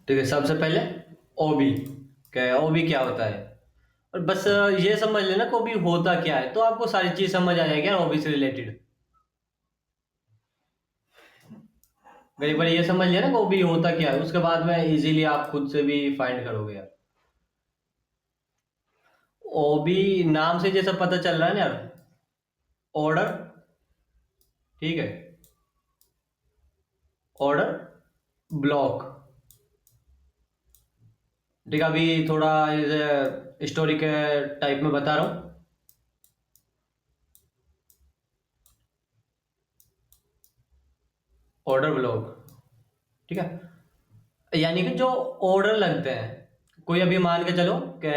ठीक है, सबसे पहले ओबी। क्या ओबी क्या होता है? और बस ये समझ लेना कि ओबी होता क्या है, तो आपको सारी चीज समझ आ जाएगी ओबी से रिलेटेड। मेरी बार ये समझ लिया ना कि ओबी होता क्या है, उसके बाद में इजीली आप खुद से भी फाइंड करोगे यार। ओबी नाम से जैसा पता चल रहा है ना यार, ऑर्डर। ठीक है, ऑर्डर ब्लॉक। ठीक है, अभी थोड़ा स्टोरी के टाइप में बता रहा हूँ। Order block. ठीक है, यानी कि जो ऑर्डर लगते हैं, कोई अभी मान के चलो कि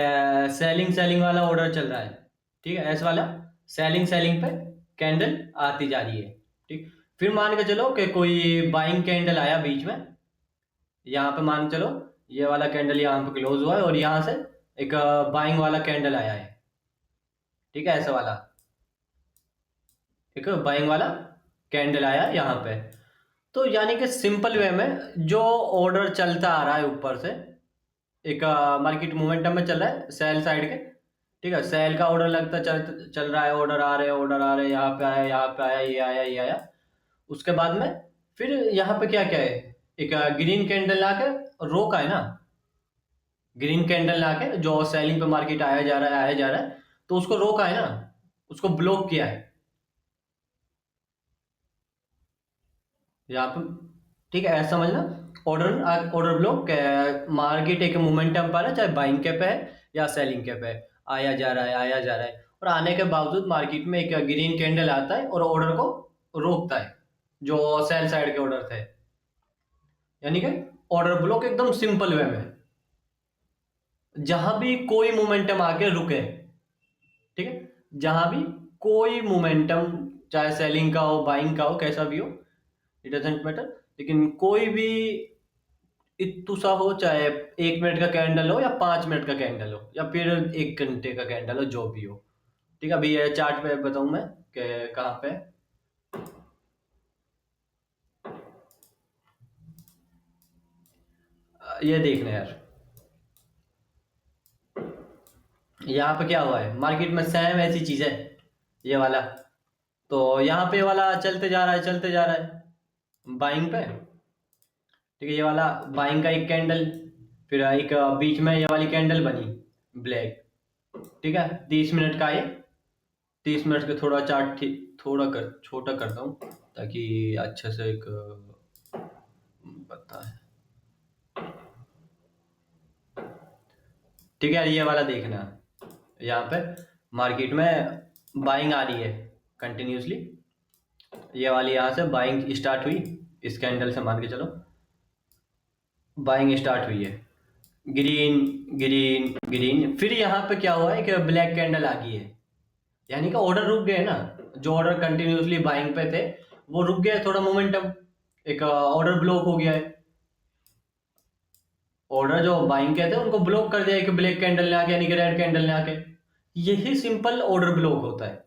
सेलिंग सेलिंग वाला ऑर्डर चल रहा है। ठीक है, ऐसा वाला सेलिंग सेलिंग पे कैंडल आती जा रही है। ठीक, फिर मान के चलो कि कोई बाइंग कैंडल आया बीच में। यहाँ पे मान के चलो ये वाला कैंडल यहाँ पे क्लोज हुआ है और यहाँ से एक बाइंग वाला कैंडल आया है। ठीक है, ऐसा वाला एक बाइंग वाला कैंडल आया यहाँ पे। तो यानी कि सिंपल वे में जो ऑर्डर चलता आ रहा है ऊपर से, एक मार्केट मोमेंटम में चल रहा है सेल साइड के। ठीक है, सेल का ऑर्डर लगता चल चल रहा है, ऑर्डर आ रहे हैं, ऑर्डर आ रहे हैं, यहाँ पे आया, यहाँ पे आया, ये आया, ये आया। उसके बाद में फिर यहाँ पे क्या क्या है, एक ग्रीन कैंडल लाके रोका है ना। ग्रीन कैंडल लाके जो सेलिंग पे मार्केट आया जा रहा है, आया जा रहा है, तो उसको रोका है ना, उसको ब्लॉक किया है यहाँ पे। ठीक है, ऐसा समझना। ऑर्डर ऑर्डर ब्लॉक, मार्केट एक मोमेंटम पर है, चाहे बाइंग के पे है या सेलिंग के पे है, आया जा रहा है, आया जा रहा है, और आने के बावजूद मार्केट में एक ग्रीन कैंडल आता है और ऑर्डर को रोकता है, जो सेल साइड के ऑर्डर थे। यानी कि ऑर्डर ब्लॉक एकदम सिंपल वे में, जहां भी कोई मोमेंटम आके रुके। ठीक है, जहां भी कोई मोमेंटम, चाहे सेलिंग का हो, बाइंग का हो, कैसा भी हो, इट डजेंट मैटर, लेकिन कोई भी इतू सा हो, चाहे 1 मिनट का कैंडल हो या 5 मिनट का कैंडल हो या फिर 1 घंटे का कैंडल हो, जो भी हो। ठीक है, अभी ये चार्ट पे बताऊं मैं कि कहाँ पे। ये देखना यार, यहाँ पे क्या हुआ है, मार्केट में सेम ऐसी चीज है, ये वाला। तो यहाँ पे वाला चलते जा रहा है, चलते जा रहा है बाइंग पे। ठीक है, ये वाला बाइंग का एक कैंडल, फिर एक बीच में ये वाली कैंडल बनी ब्लैक। ठीक है, 30 मिनट का ये, 30 मिनट के थोड़ा चार्ट थोड़ा कर छोटा करता हूँ ताकि अच्छे से एक पता है। ठीक है, ये वाला देखना, यहाँ पे मार्केट में बाइंग आ रही है कंटिन्यूसली। ये वाली यहाँ से बाइंग स्टार्ट हुई, इस कैंडल से मान के चलो बाइंग स्टार्ट हुई है। ग्रीन ग्रीन ग्रीन, फिर यहाँ पे क्या हुआ है कि ब्लैक कैंडल आ गई है, यानी कि ऑर्डर रुक गए ना। जो ऑर्डर कंटिन्यूसली बाइंग पे थे वो रुक गए, थोड़ा मोमेंटम, एक ऑर्डर ब्लॉक हो गया है। ऑर्डर जो बाइंग के थे उनको ब्लॉक कर दिया, कि ब्लैक कैंडल ने आके, यानी कि रेड कैंडल ने आके। यही सिंपल ऑर्डर ब्लॉक होता है।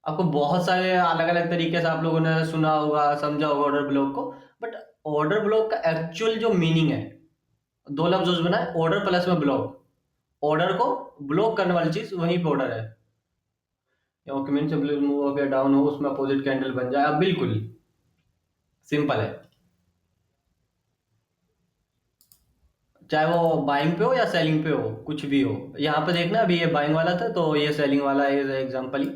आपको बहुत सारे अलग अलग तरीके से आप लोगों ने सुना होगा, समझा होगा ऑर्डर ब्लॉक को, बट ऑर्डर ब्लॉक का एक्चुअल जो मीनिंग है, दो लफ्ज उसमें बना है, ऑर्डर प्लस में ब्लॉक। ऑर्डर को ब्लॉक करने वाली चीज वहीं पे ऑर्डर है। ओके, मीन सिंपली मूव हो या डाउन हो, उसमें अपोजिट कैंडल बन जाए, अब बिल्कुल सिंपल है। चाहे वो बाइंग पे हो या सेलिंग पे हो, कुछ भी हो। यहाँ पे देखना, अभी ये बाइंग वाला था तो ये सेलिंग वाला है एग्जाम्पल ही।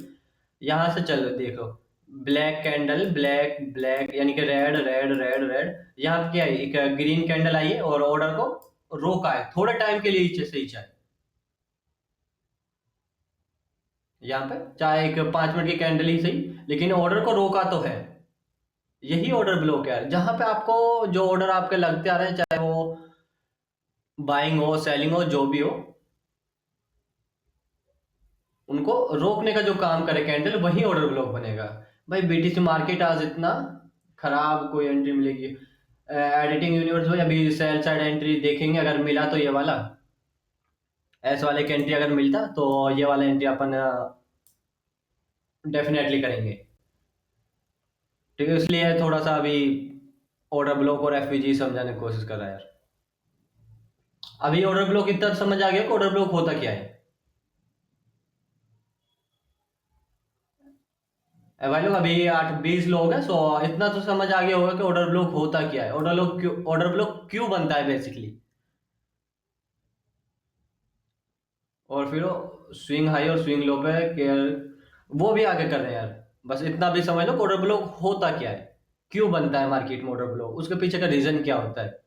यहाँ से चलो देखो, ब्लैक कैंडल, ब्लैक ब्लैक, यानी कि रेड रेड रेड रेड। यहाँ पे क्या है, एक ग्रीन कैंडल आई है और ऑर्डर को रोका है थोड़े टाइम के लिए, नीचे से ही चाहे, यहाँ पे चाहे एक 5 मिनट की कैंडल ही सही, लेकिन ऑर्डर को रोका तो है। यही ऑर्डर ब्लॉक है, जहां पे आपको जो ऑर्डर आपके लगते आ रहे हैं, चाहे वो बाइंग हो, सेलिंग हो, जो भी हो, उनको रोकने का जो काम करे कैंडल, वही ऑर्डर ब्लॉक बनेगा। भाई बीटीसी मार्केट आज इतना खराब, कोई एंट्री मिलेगी? एडिटिंग यूनिवर्स हो या भी सेल साइड एंट्री देखेंगे, अगर मिला तो ये वाला, ऐसे वाले की एंट्री अगर मिलता तो ये वाला एंट्री अपन डेफिनेटली करेंगे। ठीक है, इसलिए थोड़ा सा अभी ऑर्डर ब्लॉक और एफपीजी समझाने की कोशिश कर रहा है यार। अभी ऑर्डर ब्लॉक इतना समझ आ गया कि ऑर्डर ब्लॉक होता क्या है। भाई लोग अभी 8-20 लोग हैं, सो इतना तो समझ आ गया होगा कि ऑर्डर ब्लॉक होता क्या है, ऑर्डर ब्लॉक क्यों बनता है बेसिकली। और फिर स्विंग हाई और स्विंग लो पे केयर वो भी आगे कर रहे हैं यार। बस इतना भी समझ लो ऑर्डर ब्लॉक होता क्या है, क्यों बनता है मार्केट में ऑर्डर ब्लॉक, उसके पीछे का रीजन क्या होता है।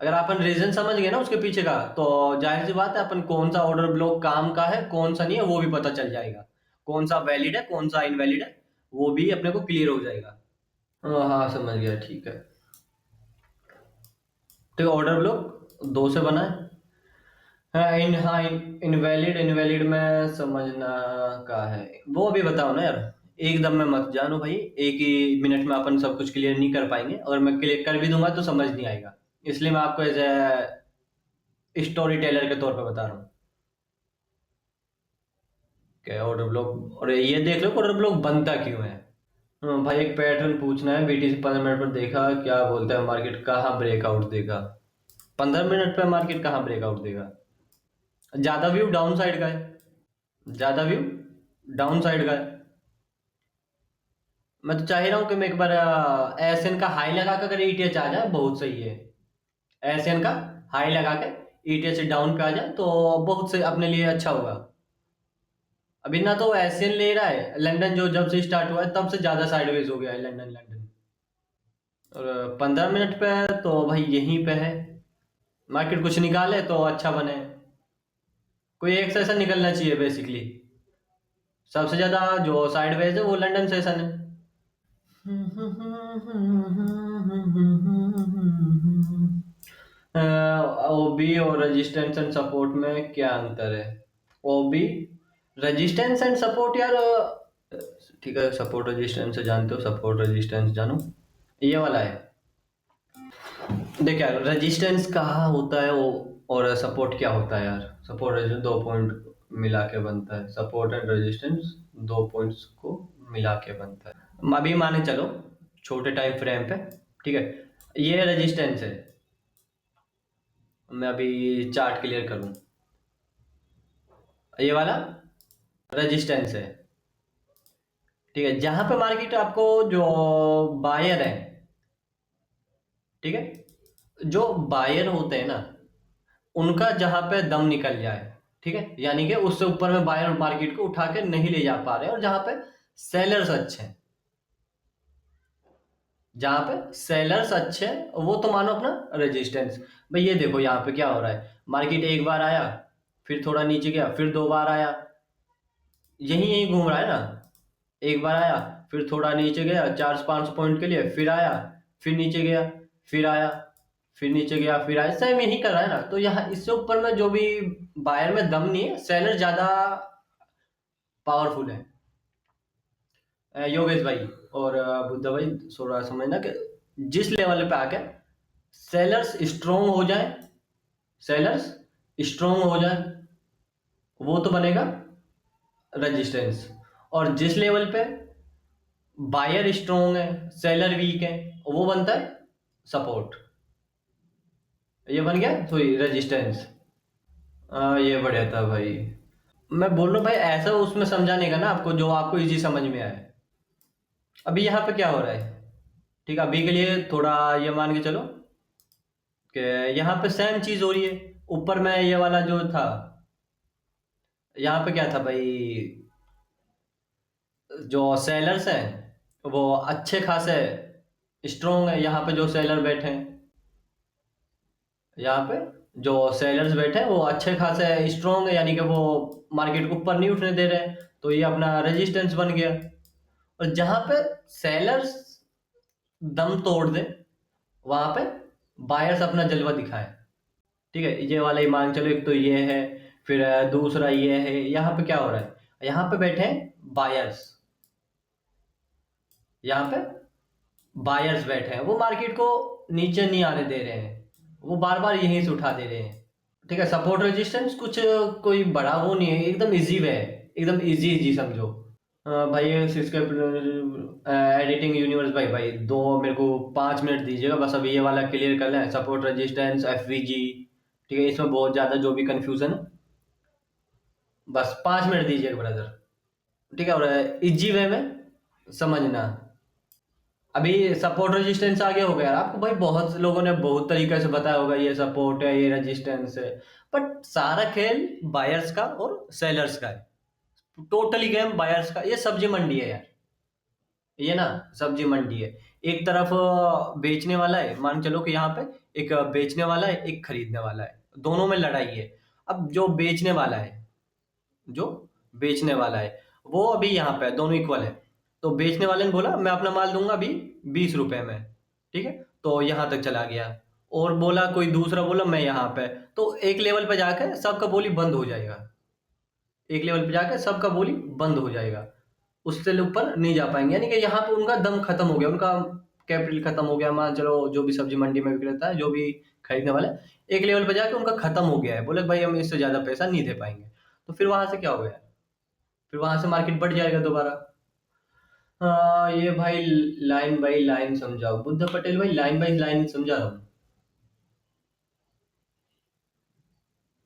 अगर अपन रीजन समझ गए ना उसके पीछे का, तो जाहिर सी बात है अपन कौन सा ऑर्डर ब्लॉक काम का है कौन सा नहीं है वो भी पता चल जाएगा। कौन सा वैलिड है कौन सा इनवैलिड है वो भी अपने को क्लियर हो जाएगा। हाँ हाँ, समझ गया, ठीक है। तो ऑर्डर ब्लॉक दो से बना है। हाँ, इनवैलिड इनवैलिड में समझना का है। वो अभी बताओ ना यार, एकदम में मत जानो भाई। एक ही मिनट में अपन सब कुछ क्लियर नहीं कर पाएंगे, और मैं क्लियर कर भी दूंगा तो समझ नहीं आएगा। इसलिए मैं आपको एज ए स्टोरी टेलर के तौर पे बता रहा हूँ कि ऑर्डर ब्लॉक, और ये देख लो ऑर्डर ब्लॉक बनता क्यों है। भाई एक पैटर्न पूछना है, बीटीसी 15 मिनट पर देखा क्या बोलता है मार्केट कहाँ ब्रेकआउट देगा। 15 मिनट पे मार्केट कहाँ ब्रेकआउट देगा। ज्यादा व्यू डाउन साइड का है। ज्यादा व्यू डाउन साइड का है। मैं तो चाह रहा हूँ कि मैं एक बार एसएन का हाई लगा के अगर ईटीएच आ जाए बहुत सही है। एसएन का हाई लगा के ईटीएच डाउन पे आ जाए तो बहुत सही अपने लिए अच्छा होगा। अभी ना तो एसएन ले रहा है लंदन, जो जब से स्टार्ट हुआ है तब से ज्यादा साइडवेज हो गया है लंदन लंदन। और 15 मिनट पे है तो भाई यहीं पे है। मार्केट कुछ निकाले तो अच्छा बने। कोई एक सेशन निकलना चाहिए बेसिकली। सबसे ज्यादा जो साइडवेज है वो लंदन सेशन है। ओबी और रेजिस्टेंस एंड सपोर्ट में क्या अंतर है। ओबी रेजिस्टेंस एंड सपोर्ट यार, ठीक है सपोर्ट रेजिस्टेंस से जानते हो, सपोर्ट रेजिस्टेंस जानो, ये वाला है। देख यार रेजिस्टेंस कहाँ होता है वो, और सपोर्ट क्या होता है यार। सपोर्ट रेजिस्टेंस दो पॉइंट मिला के बनता है, सपोर्ट एंड रेजिस्टेंस दो पॉइंट्स को मिला के बनता है। अभी माने चलो छोटे टाइम फ्रेम पे, ठीक है, ये रेजिस्टेंस है। मैं अभी चार्ट क्लियर करूं, ये वाला रेजिस्टेंस है। ठीक है, जहां पे मार्केट आपको जो बायर है, ठीक है, जो बायर होते हैं ना उनका जहां पे दम निकल जाए, ठीक है, यानी कि उससे ऊपर में बायर मार्केट को उठा के नहीं ले जा पा रहे, और जहां पे सेलर्स अच्छे हैं, जहां पे सेलर्स अच्छे हैं वो तो मानो अपना रेजिस्टेंस। भाई ये देखो यहाँ पे क्या हो रहा है, मार्केट एक बार आया, फिर थोड़ा नीचे गया, फिर दो बार आया, यही यही घूम रहा है ना। एक बार आया, फिर थोड़ा नीचे गया 400-500 पॉइंट के लिए, फिर आया, फिर नीचे गया, फिर आया, फिर नीचे गया, फिर आया, सेम यही कर रहा है ना। तो यहाँ इससे ऊपर में जो भी बायर में दम नहीं है, सेलर ज्यादा पावरफुल है। योगेश भाई और बुद्धा भाई थोड़ा समझना कि जिस लेवल पे आके सेलर्स स्ट्रोंग हो जाए, सेलर्स स्ट्रोंग हो जाए वो तो बनेगा रेजिस्टेंस, और जिस लेवल पे बायर स्ट्रोंग है सेलर वीक है वो बनता है सपोर्ट। ये बन गया सॉरी रेजिस्टेंस। ये बढ़िया था भाई। मैं बोल रहा हूँ भाई ऐसा उसमें समझाने का ना आपको जो आपको इजी समझ में आए। अभी यहाँ पे क्या हो रहा है, ठीक है, अभी के लिए थोड़ा ये मान के चलो कि यहाँ पे सेम चीज हो रही है। ऊपर में ये वाला जो था, यहाँ पे क्या था भाई, जो सेलर्स हैं वो अच्छे खासे स्ट्रोंग है। यहाँ पे जो सेलर बैठे हैं, यहाँ पे जो सेलर्स बैठे हैं वो अच्छे खासे स्ट्रोंग है, यानी कि वो मार्केट को ऊपर नहीं उठने दे रहे हैं, तो ये अपना रेजिस्टेंस बन गया। और जहां पे सेलर्स दम तोड़ दे वहां पे बायर्स अपना जलवा दिखाए। ठीक है, ये वाला ही मान चलो, एक तो ये है, फिर दूसरा ये है। यहाँ पे क्या हो रहा है, यहाँ पे बैठे हैं बायर्स, यहाँ पे बायर्स बैठे हैं, वो मार्केट को नीचे नहीं आने दे रहे हैं, वो बार बार यहीं से उठा दे रहे हैं। ठीक है, सपोर्ट रेजिस्टेंस कुछ कोई बड़ा वो नहीं है, एकदम इजी वे है, एकदम इजी इजी समझो। भाई सिस्को एडिटिंग यूनिवर्स, भाई भाई दो, मेरे को 5 मिनट दीजिएगा बस, अभी ये वाला क्लियर कर लें, सपोर्ट रेजिस्टेंस एफवीजी। ठीक है, इसमें बहुत ज़्यादा जो भी कंफ्यूजन है, बस 5 मिनट दीजिएगा ब्रदर। ठीक है, और इजी वे में समझना। अभी सपोर्ट रेजिस्टेंस आगे हो गया आपको, भाई बहुत से लोगों ने बहुत तरीके से बताया होगा, ये सपोर्ट है, ये रेजिस्टेंस है, बट सारा खेल बायर्स का और सेलर्स का है। टोटली गेम बायर्स का, ये सब्जी मंडी है यार। ये ना सब्जी मंडी है। एक तरफ बेचने वाला है, मान चलो कि यहाँ पे एक बेचने वाला है, एक खरीदने वाला है, दोनों में लड़ाई है। अब जो बेचने वाला है वो अभी यहाँ पे है, दोनों इक्वल है। तो बेचने वाले ने बोला मैं अपना माल दूंगा अभी 20 रुपए में। ठीक है, तो यहाँ तक चला गया। और बोला कोई दूसरा, बोला मैं यहाँ पे, तो एक लेवल पे जाकर सबका बोली बंद हो जाएगा। एक लेवल पे जाकर सबका बोली बंद हो जाएगा, उससे ऊपर नहीं जा पाएंगे, यानी कि यहाँ पे उनका दम खत्म हो गया, उनका कैपिटल खत्म हो गया। मान चलो जो भी सब्जी मंडी में विक्रेता है, जो भी खरीदने वाले हैं, एक लेवल पे जाके उनका खत्म हो गया है, बोले भाई हम इससे ज्यादा पैसा नहीं दे पाएंगे। तो फिर वहां से क्या हो गया, फिर वहां से मार्केट बढ़ जाएगा दोबारा। ये भाई लाइन बाई लाइन समझाओ बुद्ध पटेल भाई, लाइन बाई लाइन समझा रहा हूँ।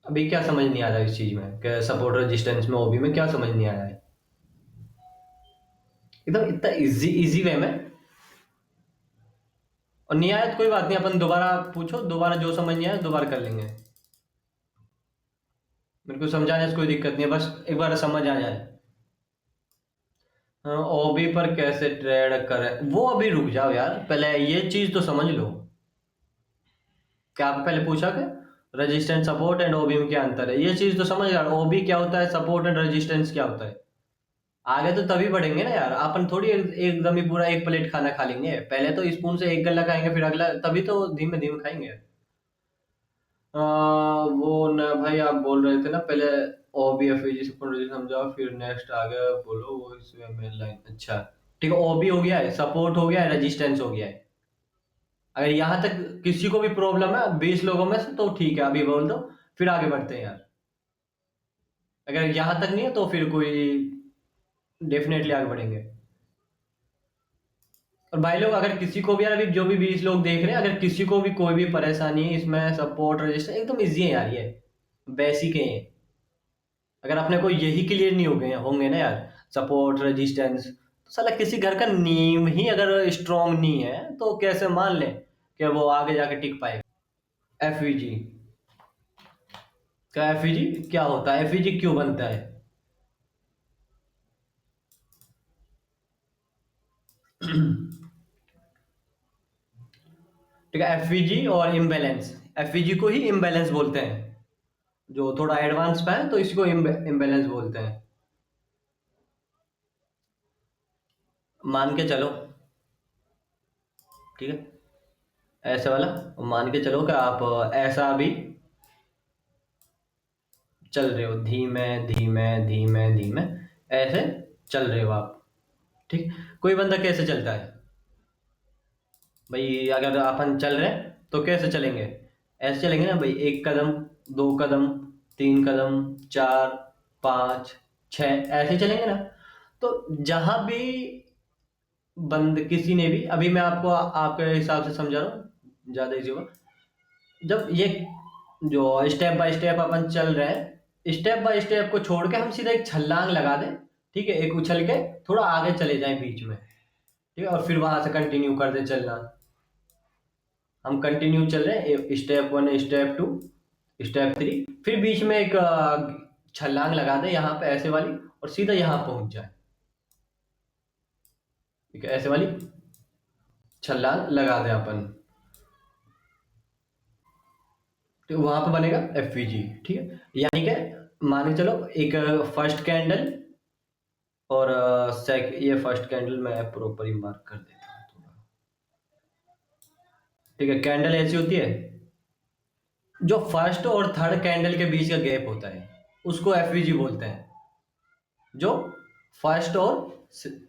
अभी क्या समझ नहीं आ रहा है इस चीज में, सपोर्ट रेजिस्टेंस में, ओबी में क्या समझ नहीं आ रहा है? एकदम इतना इजी इजी वे में। और नहीं आया तो कोई बात नहीं, अपन दोबारा पूछो, दोबारा जो समझ नहीं आया दोबारा कर लेंगे। मेरे को समझाने से कोई दिक्कत नहीं है, बस एक बार समझ आ जाए। ओबी पर कैसे ट्रेड करें, वो अभी रुक जाओ यार, पहले ये चीज तो समझ लो। क्या आप पहले पूछा कि रेजिस्टेंस सपोर्ट एंड ओबी में क्या अंतर है, ये चीज तो समझ यार, ओबी क्या होता है, सपोर्ट एंड रेजिस्टेंस क्या होता है। आगे तो तभी बढ़ेंगे ना यार, अपन थोड़ी एकदम ही पूरा एक प्लेट खाना खा लेंगे, पहले तो स्पून से एक गल्ला खाएंगे, फिर अगला, तभी तो धीमे धीमे खाएंगे। वो ना भाई, आप बोल रहे थे ना पहले ओबी एफईजी से समझाओ, फिर नेक्स्ट आ गया, बोलो वो इसमें मेन लाइन, अच्छा। ठीक है, ओबी हो गया है, सपोर्ट हो गया है, रेजिस्टेंस हो गया है। अगर यहाँ तक किसी को भी प्रॉब्लम है 20 लोगों में से, तो ठीक है अभी बोल दो, फिर आगे बढ़ते हैं यार। अगर यहाँ तक नहीं है तो फिर कोई, डेफिनेटली आगे बढ़ेंगे। और भाई लोग, अगर किसी को भी यार, अभी जो भी 20 लोग देख रहे हैं, अगर किसी को भी कोई भी परेशानी है इसमें, सपोर्ट रजिस्टर एकदम इजी है यार, ये बेसिक है। अगर अपने को यही क्लियर नहीं हो गए होंगे ना यार, सपोर्ट रेजिस्टेंस, तो साला किसी घर का नींव ही अगर स्ट्रांग नहीं है तो कैसे मान ले कि वो आगे जाके टिक पाएगा। एफईजी, क्या एफईजी क्या होता है, एफईजी क्यों बनता है? ठीक है, एफईजी और इम्बैलेंस, एफईजी को ही इम्बैलेंस बोलते हैं, जो थोड़ा एडवांस पे है तो इसको इम्बैलेंस बोलते हैं। मान के चलो, ठीक है, ऐसे वाला, मान के चलो कि आप ऐसा अभी चल रहे हो, धीमे धीमे धीमे धीमे ऐसे चल रहे हो आप। ठीक, कोई बंदा कैसे चलता है भाई, अगर अपन चल रहे हैं तो कैसे चलेंगे? ऐसे चलेंगे ना भाई, 1 कदम, 2 कदम, 3 कदम, 4, 5, 6, ऐसे चलेंगे ना। तो जहां भी बंद किसी ने भी, अभी मैं आपको आपके हिसाब से समझा रहा हूँ, ज्यादा इजी होगा। जब ये जो स्टेप बाय स्टेप अपन चल रहे हैं, स्टेप बाय स्टेप को छोड़ के हम सीधा एक छलांग लगा दें। ठीक है, एक उछल के थोड़ा आगे चले जाएं बीच में। ठीक है, और फिर वहां से कंटिन्यू कर दे चलना। हम कंटिन्यू चल रहे हैं, स्टेप 1, स्टेप 2, स्टेप 3, फिर बीच में एक छलांग लगा दे यहाँ पे ऐसे वाली, और सीधा यहाँ पहुंच जाए। ठीक है, ऐसे वाली छलांग लगा दे अपन, तो वहां पे बनेगा एफवीजी। ठीक है, यानी कि मान के चलो एक फर्स्ट कैंडल, और ये फर्स्ट कैंडल मैं प्रॉपर ही मार्क कर देता हूँ थोड़ा। ठीक है, कैंडल ऐसी होती है, जो फर्स्ट और थर्ड कैंडल के बीच का गैप होता है उसको एफवीजी बोलते हैं। जो फर्स्ट और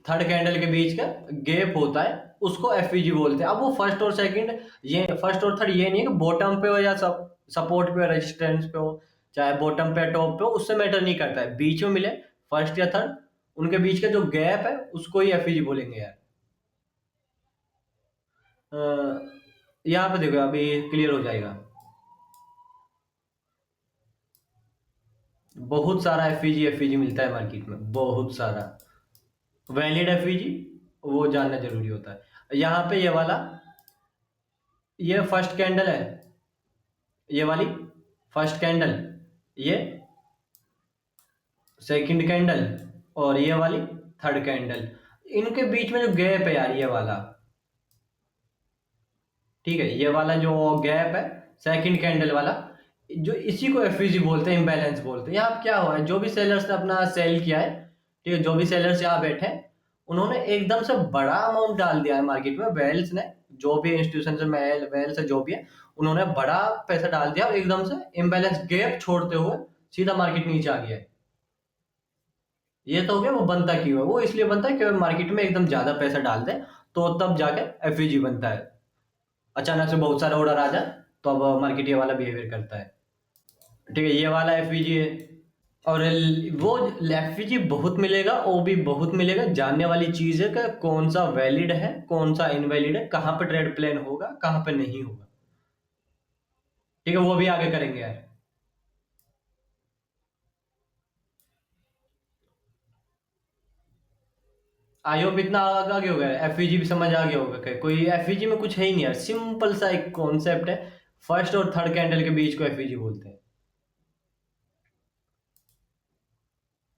थर्ड कैंडल के बीच का गैप होता है उसको एफवीजी बोलते हैं। अब वो फर्स्ट और सेकंड, ये फर्स्ट और थर्ड, ये नहीं है कि बॉटम पे हो या सपोर्ट पे, रेजिस्टेंस पे हो, चाहे बॉटम पे टॉप पे हो, उससे मैटर नहीं करता है, बीच में मिले फर्स्ट या थर्ड, उनके बीच का जो गैप है उसको ही एफईजी बोलेंगे यार। अ, यहाँ पे देखो अभी क्लियर हो जाएगा। बहुत सारा एफईजी एफईजी मिलता है मार्केट में, बहुत सारा। वैलिड एफईजी वो जानना जरूरी होता है। यहाँ पे ये वाला, ये फर्स्ट कैंडल है, ये वाली फर्स्ट कैंडल, ये सेकंड कैंडल, और ये वाली थर्ड कैंडल। इनके बीच में जो गैप है यार, ये वाला, ठीक है, ये वाला जो गैप है सेकंड कैंडल वाला, जो इसी को एफईजी बोलते हैं, इम्बैलेंस बोलते हैं। यहाँ क्या हुआ है, जो भी सेलर्स ने अपना सेल किया है, ठीक है, जो भी सेलर्स यहाँ बैठे हैं, उन्होंने एकदम से बड़ा अमाउंट डाल दिया है मार्केट में। वेल्स ने, जो भी इंस्टीट्यूशन से मेल वेल्स है जो भी है, उन्होंने बड़ा पैसा डाल दिया और एकदम से इम्बैलेंस गैप छोड़ते हुए सीधा मार्केट नीचे आ गया है। ये तो हो गया, वो बनता क्यों है, वो इसलिए बनता है कि मार्केट में एकदम ज्यादा पैसा डाल दे, तो तब जाके एफईजी बनता है। अचानक से बहुत सारा ऑर्डर आ जाए तो अब मार्केट ये वाला बिहेवियर करता है। ठीक है, ये वाला एफईजी है। और वो एफईजी बहुत मिलेगा, वो भी बहुत मिलेगा। जानने वाली चीज है कि कौन सा वैलिड है, कौन सा इनवैलिड है, कहाँ पे ट्रेड प्लान होगा, कहाँ पे नहीं होगा। ठीक है, वो भी आगे करेंगे यार। आई होप इतना आगे हो गया, एफईजी भी समझ आ गया होगा कि कोई एफईजी में कुछ है ही नहीं यार, सिंपल सा एक कॉन्सेप्ट है। फर्स्ट और थर्ड कैंडल के बीच को एफईजी बोलते हैं।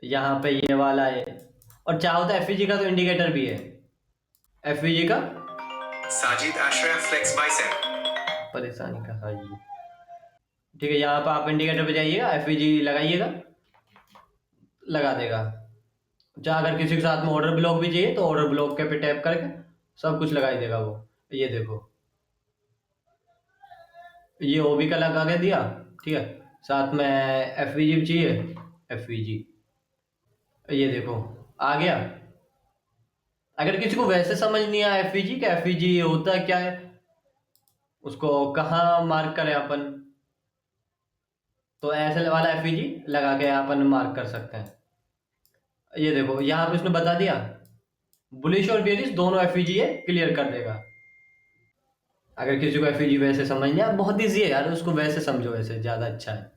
यहाँ पे ये वाला है। और चाहो तो एफईजी का तो इंडिकेटर भी है, एफईजी का। साजिद आश्रय फ्लेक्स बाइसेप, परेशानी का है ये। ठीक है, यहाँ पे आप इंडिकेटर पे जाइएगा, एफईजी लगाइएगा, लगा देगा। चाहे अगर किसी के साथ में ऑर्डर ब्लॉक भी चाहिए तो ऑर्डर ब्लॉक के पे टैप करके सब कुछ लगा ही देगा वो। ये देखो, ये ओबी का लगा के दिया, ठीक है, साथ में एफवीजी भी चाहिए, एफवीजी, ये देखो आ गया। अगर किसी को वैसे समझ नहीं आया एफवीजी का, एफवीजी होता क्या है, उसको कहाँ मार्क करें अपन, तो ऐसे वाला एफवीजी लगा के अपन मार्क कर सकते हैं। ये देखो यहाँ पे उसने बता दिया, बुलिश और बेरिश दोनों एफवीजी है, क्लियर कर देगा। अगर किसी को एफईजी वैसे समझना है, बहुत ईजी है यार, उसको वैसे समझो, वैसे ज्यादा अच्छा है।